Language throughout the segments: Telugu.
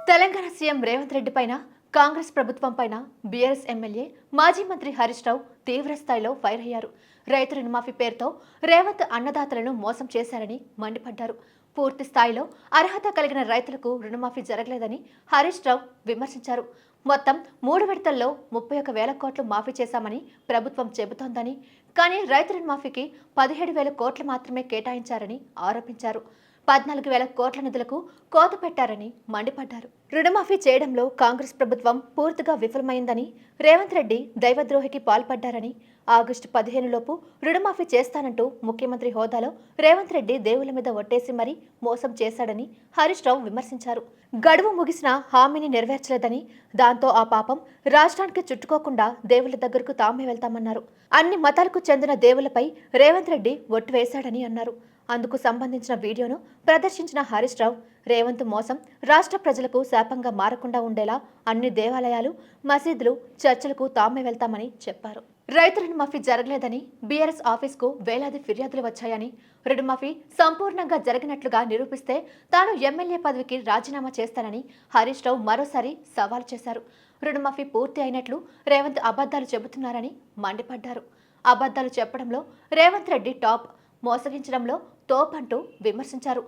తెలంగాణ సీఎం రేవంత్ రెడ్డి పైన కాంగ్రెస్ ప్రభుత్వం పైన బీఆర్ఎస్ ఎమ్మెల్యే మాజీ మంత్రి హరీష్ రావు తీవ్రస్థాయిలో ఫైర్ అయ్యారు. రైతు రుణమాఫీ పేరుతో రేవంత్ అన్నదాతలను మోసం చేశారని మండిపడ్డారు. పూర్తి స్థాయిలో అర్హత కలిగిన రైతులకు రుణమాఫీ జరగలేదని హరీష్ రావు విమర్శించారు. మొత్తం 3 విడతల్లో 31,000 కోట్లు మాఫీ చేశామని ప్రభుత్వం చెబుతోందని, కానీ రైతు రుణమాఫీకి 17,000 కోట్లు మాత్రమే కేటాయించారని ఆరోపించారు. 14,000 కోట్ల నిధులకు కోత పెట్టారని మండిపడ్డారు. రుణమాఫీ చేయడంలో కాంగ్రెస్ ప్రభుత్వం పూర్తిగా విఫలమైందని, రేవంత్ రెడ్డి దైవద్రోహికి పాల్పడ్డారని, ఆగస్టు 15 లోపు రుణమాఫీ చేస్తానంటూ ముఖ్యమంత్రి హోదాలో రేవంత్ రెడ్డి దేవుళ్ల మీద ఒట్టేసి మరీ మోసం చేశాడని హరీష్ రావు విమర్శించారు. గడువు ముగిసిన హామీని నెరవేర్చలేదని, దాంతో ఆ పాపం రాష్ట్రానికి చుట్టుకోకుండా దేవుళ్ల దగ్గరకు తామే వెళ్తామన్నారు. అన్ని మతాలకు చెందిన దేవుళ్లపై రేవంత్ రెడ్డి ఒట్టు వేశాడని అన్నారు. అందుకు సంబంధించిన వీడియోను ప్రదర్శించిన హరీష్ రావు, రేవంత్ మోసం రాష్ట్ర ప్రజలకు శాపంగా మారకుండా ఉండేలా అన్ని దేవాలయాలు, మసీదులు, చర్చలకు తామే వెళ్తామని చెప్పారు. రైతు రుణమాఫీ జరగలేదని బీఆర్ఎస్ ఆఫీస్కు వేలాది ఫిర్యాదులు వచ్చాయని, రుణమాఫీ సంపూర్ణంగా జరిగినట్లుగా నిరూపిస్తే తాను ఎమ్మెల్యే పదవికి రాజీనామా చేస్తానని హరీష్ రావు మరోసారి సవాల్ చేశారు. రుణమాఫీ పూర్తి అయినట్లు రేవంత్ అబద్ధాలు చెబుతున్నారని మండిపడ్డారు. అబద్ధాలు చెప్పడంలో రేవంత్ రెడ్డి టాప్, మోసగించడంలో తోప్ అంటూ విమర్శించారు.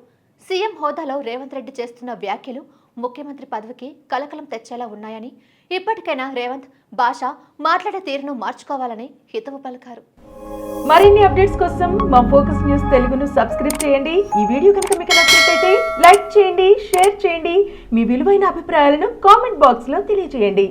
సీఎం హోదాలో రేవంత్ రెడ్డి చేస్తున్న వ్యాఖ్యలు ముఖ్యమంత్రి పదవికి కలకలం తెచ్చేలా ఉన్నాయని, ఇప్పటికైనా రేవంత్ భాష, మాట్లాడే తీరును మార్చుకోవాలని హితవు పలికారు. మరిన్ని అప్డేట్స్ కోసం మా ఫోకస్ న్యూస్ తెలుగును సబ్స్క్రైబ్ చేయండి. ఈ వీడియో కనుక మీకు నచ్చినట్లయితే లైక్ చేయండి, షేర్ చేయండి. మీ విలువైన అభిప్రాయాలను కామెంట్ బాక్స్ లో తెలియజేయండి.